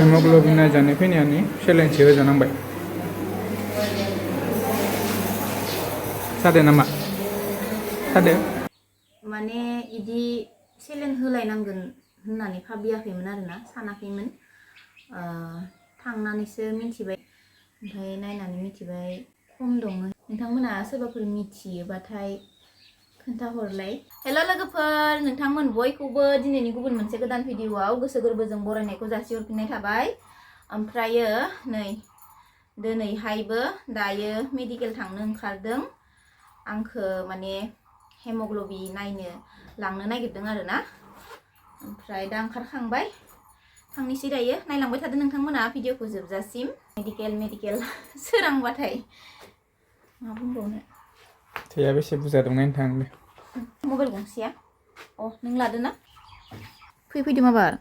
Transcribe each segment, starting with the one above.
हेमोग्ल'बिन नायजानो फैनायानो सेलाइनसो होजानांबाय। सादो नामा? सादो? माने इदि सेलेन होलायनांगोन होननानै भाबियाखैमोन आरोना, सानाखैमोन। थांनानैसो मिथिबाय, ओमफ्राय नायनानै मिथिबाय खम दङ। नोंथांमोना सोरबाफोर मिथियोबाथाय खोन्थाहरलाय। हेल' लोगोफोर, नोंथांमोन बयखौबो दिनैनि गुबुन मोनसे गोदान भिडिअआव गोसो गोरबोजों बरायनायखौ जासिहरफिननाय थाबाय। ओमफ्रायो नै दिनैहायबो दायो मेडिकेल थांनो ओंखारदों। आंखो माने हेमोग्ल'बिन नायनो लांनो नागिरदों आरोना। ओमफ्राय दा ओंखारखांबाय, थांनोसै दायो। नायलांबाय थादो नोंथांमोना भिडिअखौ जोबजासिम। मेडिकेल सोरांबाथाय मा बुंबावनो। थैया बेसे बुरजा दं नायनो थांनो। मबाइल गंसेया नों लादो ना? फैदो माबार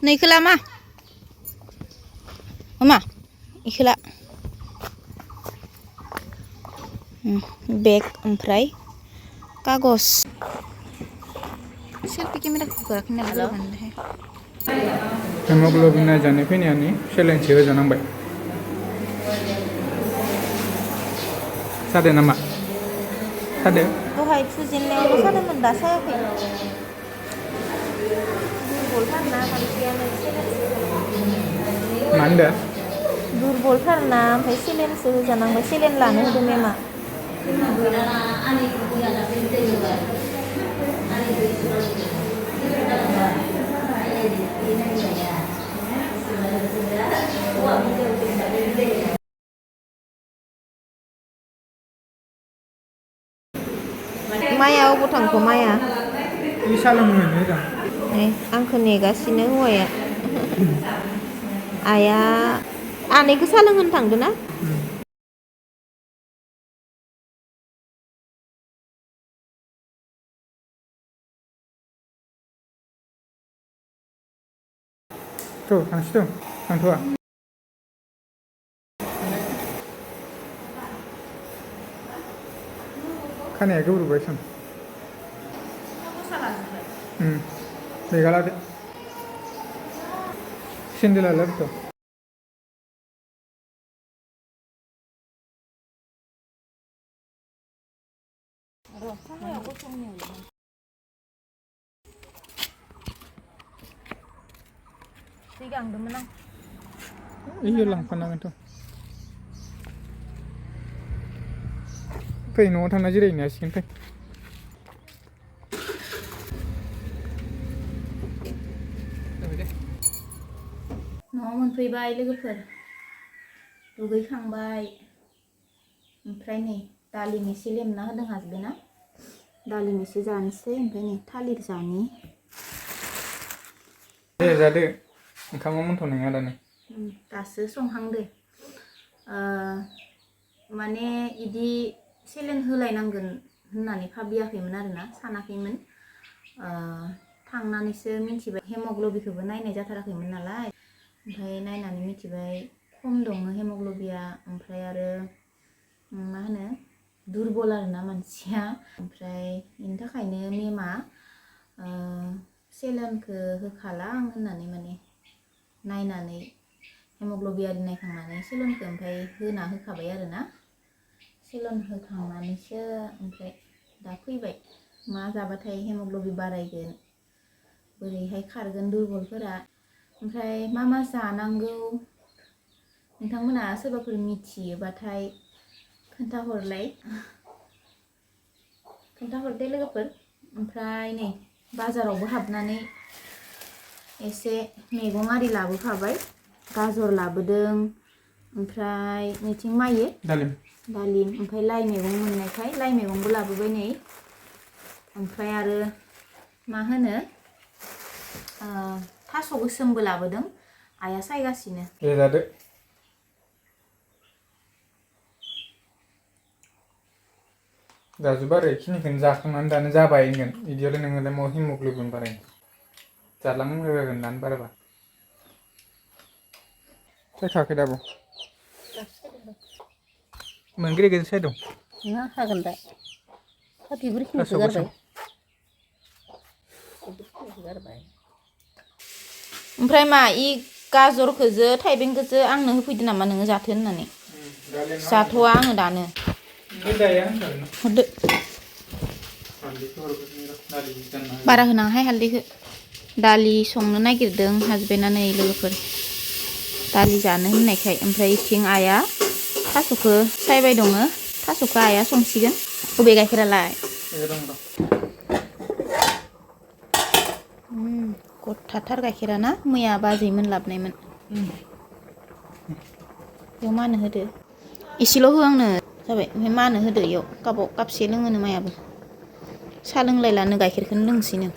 नै खोला मा इखोला बेग ओमफ्राय कागज। सेल्फि केमेराखौ होआखै नालाय बोरै बानायनोहाय। हेमोग्ल'बिन नायजानो फैनायानो सेलाइनसो होजानांबाय। सादो नामा? सादो? दहाय थुजेननायावल' सादोंमोन, दा सायाखै। दुरबलथारना मानसियानो सेलेनसो होजानांबाय। मा होनदो? दुरबलथारना, ओमफ्राय सेलेनसो होजानांबाय। सेलेन लानो होदो मेमा। माया अबाव थांखो माया? इ सा लोंनो होदों। आंखौ नेगासिनो हौवाया। आइया आनैखौ सा लोंहोनो थांदो ना? थांसै थांथ'वा। खानाया गोबोरबायसन। बेगा लादो। सेन्देला लाबोथ'। दै गांदोंमोन आं। इयो लांफानांगोनथ'। फै न'आव थांना जिरायहैनो हासिगोन फै। न'आव मोनफैबाय लोगोफोर, दुगैखांबाय। ओमफ्राय नै दालिम एसे लेमना होदों हासबेन्डआ। दालिम एसे जानोसै, ओमफ्राय नै थालिर जानि। दे जादो, ओंखामा मोनथ'नाय नङा दानो। दासो संहांदो। माने इदि सेलेन होलायनांगोन होननानै भाबियाखैमोन आरोना, सानाखैमोन। थांनानैसो मिथिबाय। हेमोग्ल'बिनखौबो नायनाय जाथाराखैमोन नालाय, ओमफ्राय नायनानै मिथिबाय खम दङ हेमोग्ल'बिना। ओमफ्राय आरो मा होनो, दुरबल आरोना मानसिया। ओमफ्राय बेनि थाखायनो मेमा सेलेनखौ होखाला आं होननानै माने नायनानै हेमोग्ल'बिन आरि नायखांनानै सेलेनखौ ओमफ्राय होना होखाबाय आरोना। सेलेन होखांनानैसो ओमफ्राय दा फैबाय। मा जाबाथाय हेमोग्ल'बिन बारायगोन, बोरैहाय खारगोन दुरबलफोरा, ओमफ्राय मा मा जानांगौ नोंथांमोना सोरबाफोर मिथियोबाथाय खोन्थाहरलाय। खोन्थाहरदे लोगोफोर। ओमफ्राय नै बाजारावबो हाबनानै एसे मैगं आरि लाबोफाबाय। गाजर लाबोदों, ओमफ्राय नैथिं मायो दालिम, ओमफ्राय लाइ मैगं मोननायखाय लाइ मैगंबो लाबोबाय नै। ओमफ्राय आरो मा होनो, थास' गोसोमबो लाबोदों, आइया सायगासिनो। जादो। जाजोब आरो बेखिनिखौनो जाखांनानै दानो जाबाय होनगोन। बिदियावलाय नोङोलाय माव हेमोग्ल'बिन बारायनो। जालांनांगोन दानो बाराबा। सायखाङाखै दाबो? गेदेर गेदेर सायदों। नङा हागोन दा। बिगुरखिनिखौ थास' गारबाय। गोसोम गारबाय ओमफ्राय मा इ गाजरखौजो थाइबेंखौजो आंनो होफैदो नामा नोङो जाथो होननानै जाथ'वा आङो दानो हरदो बारा होनांहाय हालदैखौ दालि संनो नागिरदों हासबेन्डआ नै लोगोफोर दालि जानो होननायखाय ओमफ्राय इथिं आइया थास'खौ सायबाय दङ थास'खौ आइया संसिगोन बबे गाइखेरालाय गथाथार गाइखेरा ना मैया बाजैमोन लाबोनायमोन बेयाव मानो होदो एसेल' हो आंनो जाबाय ओमफ्राय मानो होदो इयाव गाबाव कापसे लोङोनो मायाबो साहा लोंलायलानो गाइखेरखौनो लोंसैनो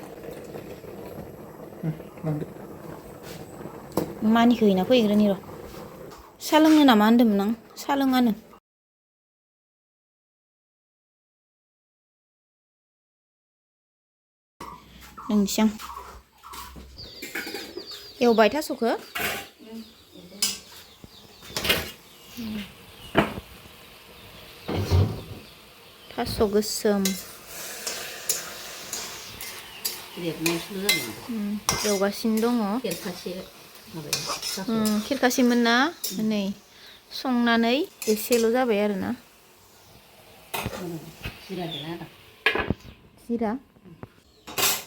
मानिखौ हैना फैग्रोनि र' साहा लोंनो नामा होन्दोंमोन आं साहा लोङानो लोंनोसै आं एवबाय थास'खौ थास' गोसोम एवगासिनो दङ खेरखासेमोन ना नै संनानै एसेल' जाबाय आरोना जिरा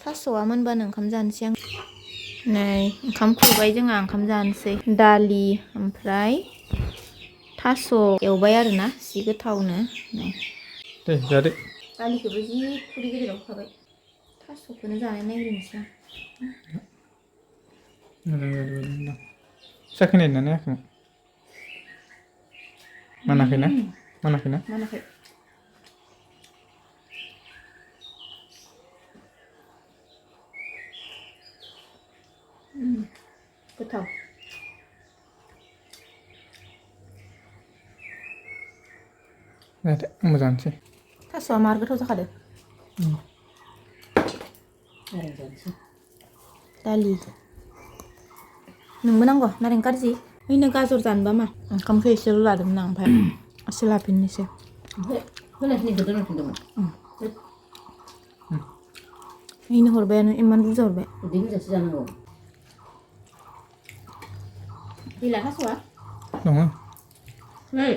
थास'आ मोनबानो ओंखाम जानोसै आं नै ओंखाम खुरबाय जोंहा ओंखाम जानोसै दालि ओमफ्राय थास' एवबाय आरोना जि गोथावनो नै दे जादो दालिखौबो जि खुरै गेजेराव होखाबाय थास'खौनो जानाय नायग्रोनोसै आं साखिनाय ना नायाखै मोनाखैना मोनाखैना मोनाखै गोथाव जादो आंबो जानोसै थास'आ मार गोथाव जाखादो दालि नोंबो नांगौ नारें कारजि ओइनो गाजर जानोबा मा ओंखामखौ एसेल' लादोंमोन आं ओमफ्राय एसे लाफिननोसै होनायखिनिखौ दोनफिनदोंमोन ओइनो हरबायानो इमान बुरजा हरबाय उदै बुंजासे जानांगौ गैला थास'आ दङ नै